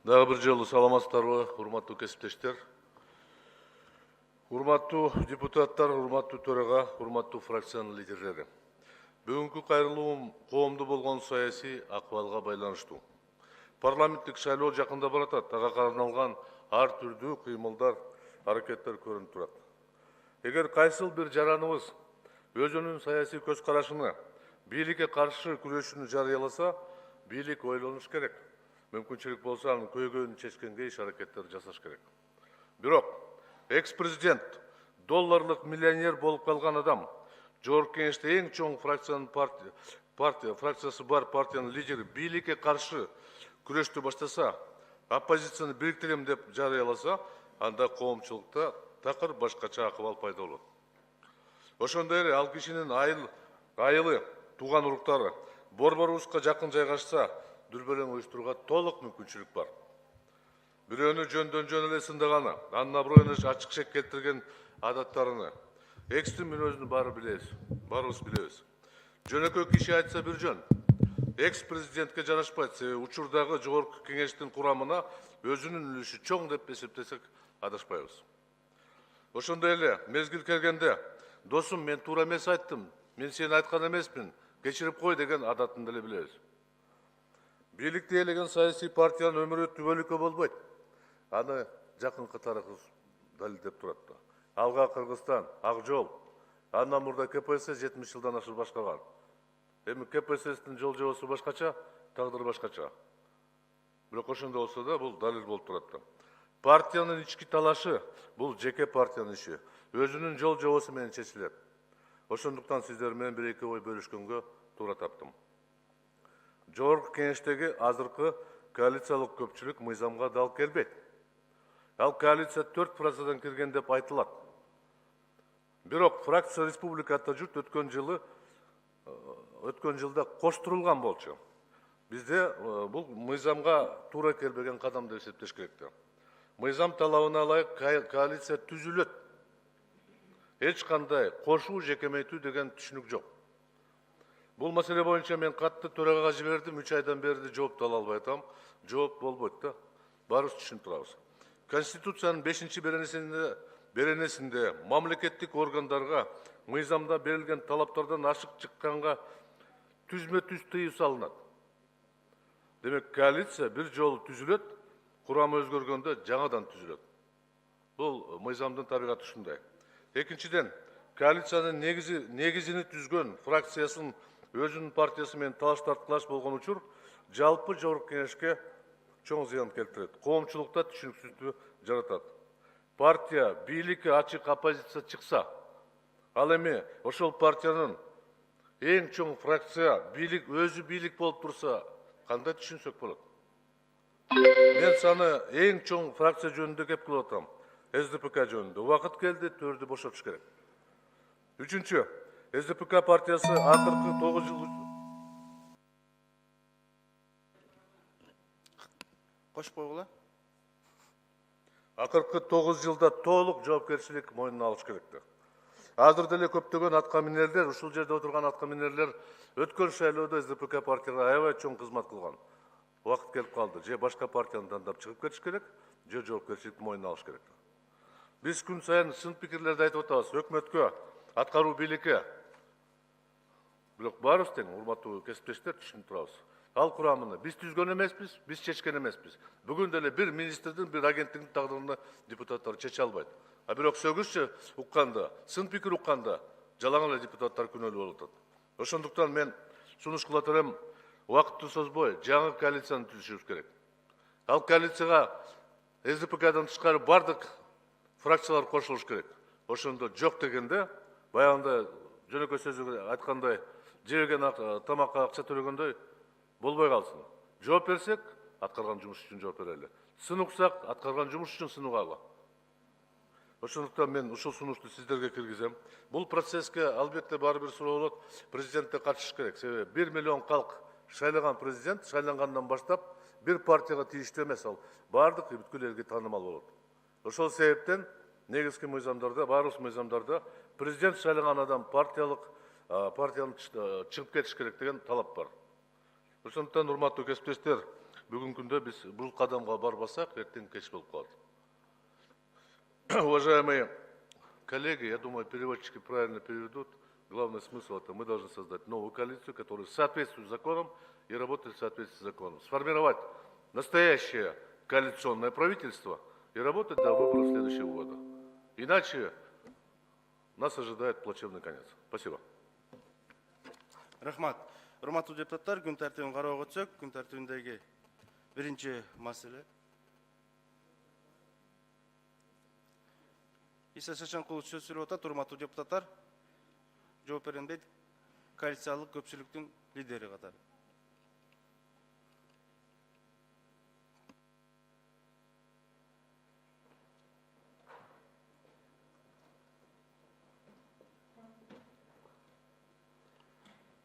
Дагы бир жолу саламатсыздарбы, урматтуу кесиптештер. Урматтуу депутаттар, урматтуу төрага, урматтуу фракциянын лидерлери. Бүгүнкү кайрылуум коомдо болгон саясий акыбалга байланыштуу. Парламенттик шайлоо жакында баратат, ага арналган ар түрдүү кыймылдар, аракеттер көрүнүп турат. Эгер кайсыл бир жараныбыз өзүнүн саясий көз карашыны бийликке каршы күрөшүнү жарыяласа, бийлик ойлонуш керек. Мүмкүнчүлүк болсо анын көйгөйүн чечкенге иш аракеттер жасаш керек. Бирок экс-президент, долларлык миллионер болуп калган адам, Жогорку Кеңеште эң чоң фракциясы бар партиянын лидери бийликке каршы күрөштү баштаса, оппозицияны бириктирем деп жарыяласа, анда коомчулукта такыр башкача акыбал пайда болот. Ошондой эле ал кишинин айылы, тууган уруктары борборубузга жакын жайгашса, дүрбөлөң уюштурууга толук мүмкүнчүлүк бар. Бирөөнү жөндөн жөн эле сындаганы, анын аброюна ачык шек келтирген адаттарыны, экстин мүнөзүн баарыбыз билебиз. Жөнөкөй киши айтса бир жөн. Экс-президентке жарашпайт, себеби учурдагы Жогорку Кеңештин курамына өзүнүн үлүшү чоң деп эсептесек адашпайбыз. Ошондой эле мезгил келгенде, досум, мен туура эмес айттым, мен сени айткан эмесмин, кечирип кой деген адатын деле билебиз. Бийликти ээлеген саясий партиянын өмүрү түбөлүккө болбойт. Аны жакынкы тарыхыбыз далилдеп турат. Алга Кыргызстан, Ак Жол, андан мурда КПСС 70 жылдан ашык башкарган. Эми КПССтин жол жобосу башкача, тагдыры башкача. Бирок ошондой болсо да бул далил болуп турат. Партиянын ички талашы бул жеке партиянын иши. Өзүнүн жол жобосу менен чечилет. Ошондуктан сиздер менен бир-эки ой бөлүшкөнгө туура таптым. Жогорку Кеңештеги азыркы коалициялык көпчүлүк мыйзамга дал келбейт. Ал коалиция 4% кирген деп айтылат. Бирок фракция Республикада журт өткөн жылда коштурулган болчу. Бизде бул мыйзамга туура келбеген кадам деп эсептеш керек. Мыйзам талабына ылайык коалиция түзүлөт. Эч кандай кошуу, жекеметүү деген түшүнүк жок. Бул маселе боюнча мен катты төрагага жибердим, 3 айдан бери жооп ала албай атам. Жооп болбойт да. Баарыбыз түшүнүп турабыз. Конституциянын 5-беренесинде мамлекеттик органдарга мыйзамда берилген талаптардан ашык чыкканга түзмө-түз тыюу салынат. Демек, коалиция бир жолу түзүлөт, курамы өзгөргөндө жаңадан түзүлөт. Бул мыйзамдын табигаты ушундай. Экинчиден, коалициянын негизини түзгөн фракциясын өзүнүн партиясы менен талаш-тартылаш болгон учур жалпы Жогорку Кеңешке чоң зыян келтирет. Коомчулукта түшүнүксүздүктү жаратат. Партия бийликке ачык оппозиция чыкса, ал эми ошол партиянын эң чоң фракция өзү бийлик болуп турса, кандай түшүнсөк болот? Мен саны эң чоң фракция жөнүндө кеп кылып атам. СДПК жөнүндө. Убакыт келди, төрдү бошотуш керек. Үчүнчү, СДПК партиясы акыркы 9 жыл Кош койгула. Акыркы 9 жылда толук жоопкерчилик мойнуна алыш керек. Азыр деле көптөгөн аткаминерлер, ушул жерде отурган аткаминерлер өткөн шайлоодо СДПК партияга аябай чоң кызмат кылган. Убакыт келип калды. Же башка партияны тандап чыгып кетиш керек, же жоопкерчиликти мойнуна алыш керек. Биз күн сайын сын пикирлерди айтып атабыз. Өкмөткө, аткаруу бийликке. Бирок баарыбыз тең, урматтуу кесиптештер, түшүнүп турабыз. Ал курамыны биз түзгөн эмеспиз, биз чечкен эмеспиз. Бүгүн деле бир министрдин, бир агенттиктин тагдырын депутаттар чече албайт. А бирок сөгүзчө укканда, сын пикир укканда жалаң эле депутаттар күнөөлүү болуп атат. Ошондуктан мен сунуш кыла турам, убакытты созбой жаңы коалицияны түзүшүбүз керек. Ал коалицияга СДПКдан тышкары бардык фракциялар кошулуш керек. Ошондо жок дегенде, баягында жөнөкөй сөзү айткандай, жеген тамакка акча төлөгөндөй болбой калсын. Жооп берсек, аткарган жумуш үчүн жооп берели. Сын уксак, аткарган жумуш үчүн сын угалы. Ошондуктан мен ушул сунушту сиздерге киргизем. Бул процесске албетте баары бир суроо болот. Президентте катышыш керек. Себеби 1 миллион калк шайлаган президент шайлангандан баштап бир партияга тийиштүү эмес, ал бардык бүткүл элге таанымал болот. Ошол себептен негизги мыйзамдарда, баарыбыз мыйзамдарда президент шайлаган адам партиянын чыгып кетиш керек деген талап бар. Ошондуктан урматтуу кесиптештер, бүгінгі күнде біз бұл қадамға барбасақ, ертең кеш болып қалады. Уважаемые коллеги, я думаю, переводчики правильно переведут. Главный смысл – это мы должны создать новую коалицию, которая соответствует законам и работает в соответствии с законом. Сформировать настоящее коалиционное правительство и работать до выборов следующего года. Иначе нас ожидает плачевный конец. Спасибо. Рахмат. Урматтуу депутаттар, күн тартибин кароого өтсөк, күн тартибиндеги биринчи маселе. Иса Шашанкулов сөз сүйлөп атат, урматтуу депутаттар. Жооп берем дейт, коалициялык көпчүлүктүн лидери катары.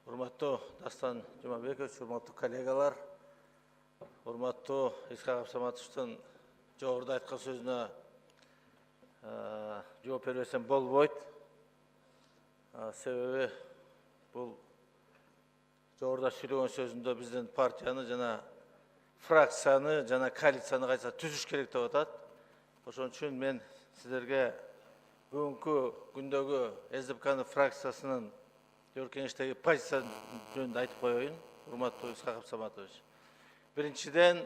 Урматтуу Дастан Жумабекович, урматтуу коллегалар, урматтуу Исхак Абсаматовичтин жогоруда айткан сөзүнө жооп бербесем болбойт. Себеби бул жогоруда сүйлөгөн сөзүндө биздин партияны жана фракцияны жана коалицияны кайса түзүш керек деп атат. Ошон үчүн мен сиздерге бүгүнкү күндөгү СДПКнын фракциясынын Жогорку позиция жөнүндө айтып коеюн, урматтуу Исхак Абсаматович. Биринчиден,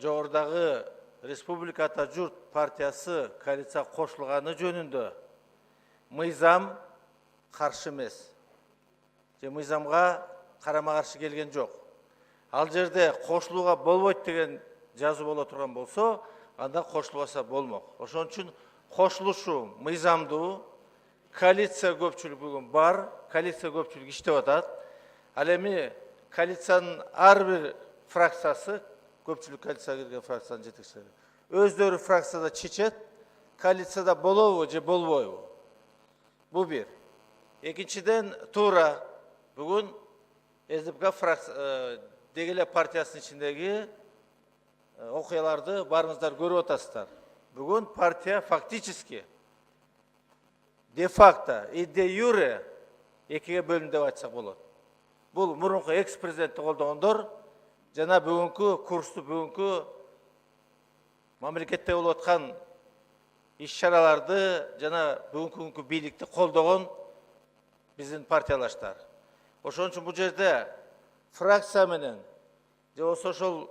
жогорудагы Республика Ата Журт партиясы коалиция кошулганы жөнүндө мыйзам каршы эмес. Же мыйзамга карама-каршы келген жок. Ал жерде кошулууга болбойт деген жазуу боло турган болсо, анда кошулбаса болмок. Ошон үчүн кошулушу мыйзамдуу, коалиция көпчүлүк бүгүн бар, коалиция көпчүлүк иштеп атат. Ал эми коалициянын ар бир фракциясы, көпчүлүк коалицияга кирген фракциянын жетекчилери, өздөрү фракцияда чечет, коалицияда болобу же болбойбу. Бу бир. Экинчиден, туура бүгүн СДПК дегеле партиясынын ичиндеги окуяларды барыңыздар көрүп атасыздар. Бүгүн партия фактически де-факто и де-юре экиге бөлүндү деп айтсак болот. Бул мурунку экс-президентти колдогондор жана бүгүнкү курсту, бүгүнкү мамлекетте болуп аткан иш-чараларды жана бүгүнкү бийликти колдогон биздин партиялаштар. Ошон үчүн бул жерде фракция менен же ошол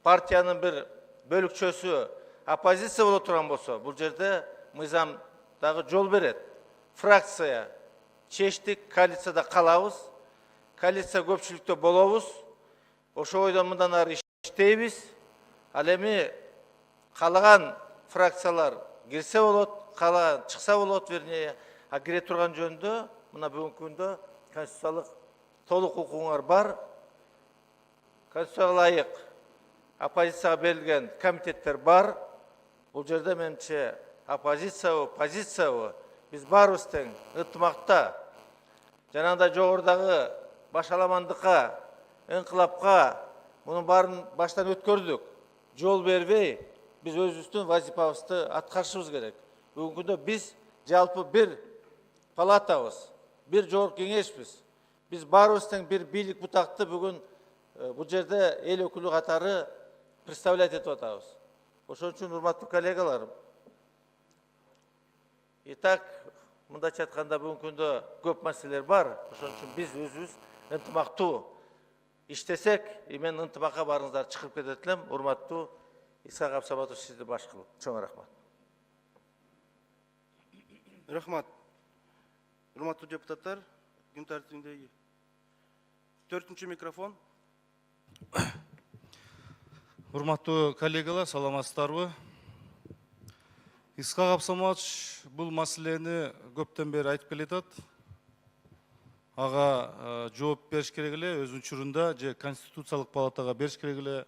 партиянын бир бөлүкчөсү оппозиция боло турган болсо, бул жерде мыйзам дагы жол берет. Фракция чечтик, коалицияда калабыз, коалиция көпчүлүктө болобуз. Ошо ойдон мындан ары иштейбиз. Ал эми каалаган фракциялар кирсе болот, каалаган чыкса болот, вернее, кире турган жөнүндө мына бүгүнкү күндө конституциялык толук укугуңар бар. Конституцияга ылайык оппозицияга берилген комитеттер бар. Бул жерде менимче оппозициябы, позициябы биз баарыбыз тең ынтымакта жанагындай жогорудагы башаламандыкка, инкылапка мунун баарын баштан өткөрдүк. Жол бербей биз өзүбүздүн вазифабызды аткарышыбыз керек. Бүгүнкү күндө биз жалпы бир палатабыз, бир жогорку кеңешпиз. Биз баарыбыз тең бир бийлик бутакты бүгүн бул жерде эл өкүлү катары представлять этип атабыз. Ошон үчүн урматтуу коллегалар, итак, мындайча айтканда бүгүнкү күндө көп маселелер бар. Ошон үчүн биз өзүбүз ынтымактуу иштесек, мен ынтымакка барыңыздар чыгып кетет элем. Урматтуу Исхак Абсаматович, сизди баш кылып, чоң рахмат. Рахмат. Урматтуу депутаттар, күн тартибиндеги 4-чү микрофон. Урматтуу коллегалар, саламатсыздарбы? Исхак Абсаматович бул маселени көптөн бери айтып келатат. Ага жооп бериш керек эле, өз учурунда же Конституциялык палатага бериш керек эле.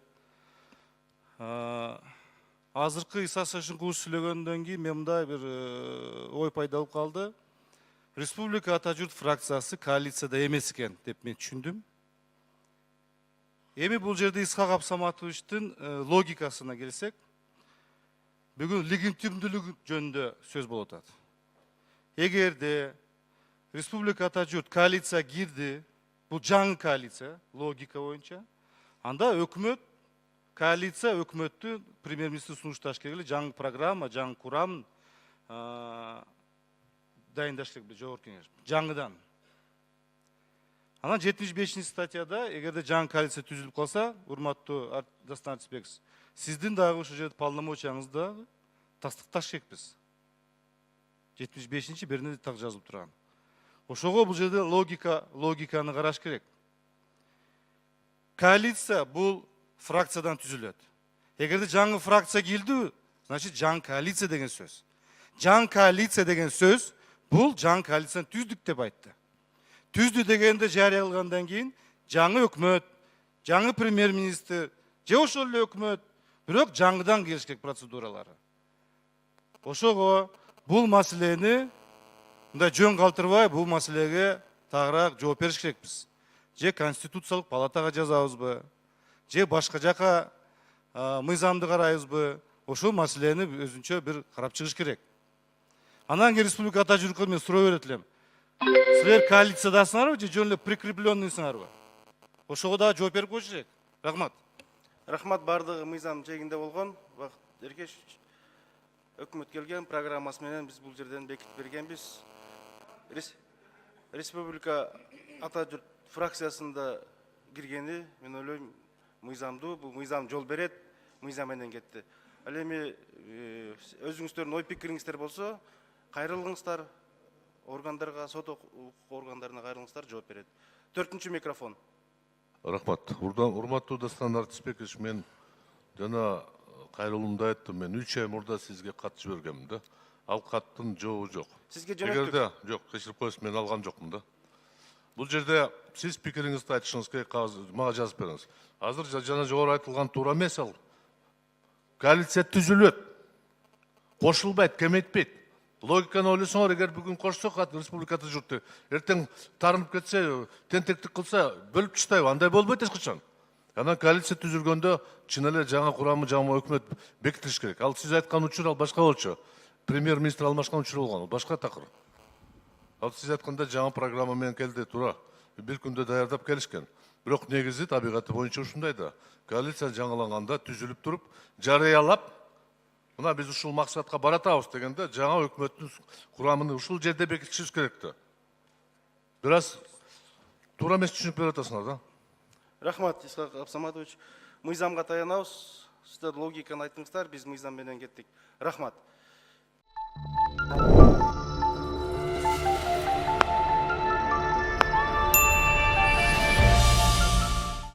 Азыркы Исхак Шашынкулов сүйлөгөндөн кийин мен мындай бир ой пайда болуп калды. Республика Ата Журт фракциясы коалицияда эмес экен деп мен түшүндүм. Эми бул жерде Исхак Абсаматовичтин логикасына келсек, бүгүн легитимдүүлүк жөнүндө сөз болуп атат. Эгерде Республика Ата Журт коалиция кирди, бул жаңы коалиция логика боюнча, анда өкмөт, коалиция өкмөттү премьер-министр сунушташ керек эле, жаңы программа, жаңы курам дайындаш керек жогорку кеңеш. Жаңыдан. Анан 75 статьяда, эгерде жаңы коалиция түзүлүп калса, урматтуу Дастан Артисбекович, сиздин дагы ошол жерде полномочияңызды дагы тастыкташ керекпиз. 75-нчи берине так жазылып турган. Ошого бул жерде логиканы караш керек. Коалиция бул фракциядан түзүлөт. Эгерде жаңы фракция келди, значит жаңы коалиция деген сөз. Жаңы коалиция деген сөз бул жаңы коалицияны түздүк деп айтты. Түздү дегенде жарыялангандан кийин жаңы өкмөт, жаңы премьер-министр, же ошол эле өкмөт, бирок жаңыдан келиш керек процедуралары. Ошого бул маселени мындай жөн калтырбай, бул маселеге тагыраак жооп бериш керекпиз. Же конституциялык палатага жазабызбы, же башка жака мыйзамды карайбызбы, ошол маселени өзүнчө бир карап чыгыш керек. Анан кийин республика ата жүркөн мен суроо берет элем. Силер коалициядасыңарбы же жөн эле прикрепленныйсыңарбы? Ошого дагы жооп берип коюш керек. Рахмат. Рахмат, бардыгы мыйзам чегинде болгон. Бакыт Эркешевич, өкмөт келген программасы менен биз бул жерден бекитип бергенбиз. Республика ата журт фракциясында киргени, мен ойлойм, мыйзамдуу, бул мыйзам жол берет, мыйзам менен кетти. Ал эми өзүңүздөрдүн ой пикириңиздер болсо, кайрылыңыздар, органдарга, сот органдарына кайрылыңыздар, жооп берет. 4-чү микрофон. Рахмат. Урматтуу Дастан Артисбекович, мен жана кайрылуумда айттым, мен 3 ай мурда сизге кат жибергенмин да. Ал каттын жообу жок. Сизге жөнөттүк. Эгерде жок, кечирип коесуз, мен алган жокмун да. Бул жерде сиз пикириңизди айтышыңыз керек, мага жазып бериңиз. Азыр жана жогору айтылган туура эмес ал. Коалиция түзүлөт. Кошулбайт, кемейтпейт. Логиканы ойлосоңор, эгер бүгүн кошсок, республикада журтты, эртең тарынып кетсе, тентектик кылса, бөлүп таштайбы, андай болбойт эч качан. Анан коалиция түзүлгөндө чын эле жаңы курамы, жаңы өкмөт бекитилиш керек. Ал сиз айткан учур ал башка болчу. Премьер-министр алмашкан учур болгон, башка такыр. Ал сиз айтканда жаңы программа менен келди, туура. Бир күндө даярдап келишкен. Бирок негизи табигаты боюнча ушундай да. Коалиция жаңыланганда түзүлүп туруп, жарыялап, мына биз ушул максатка баратабыз дегенде жаңа өкмөттүн курамын ушул жерде бекитишибиз керек да. Бир аз туура эмес түшүнүк берип атасыңар да. Рахмат, Исхак Абсаматович. Мыйзамга таянабыз. Сиздер логиканы айттыңыздар, биз мыйзам менен кеттик. Рахмат.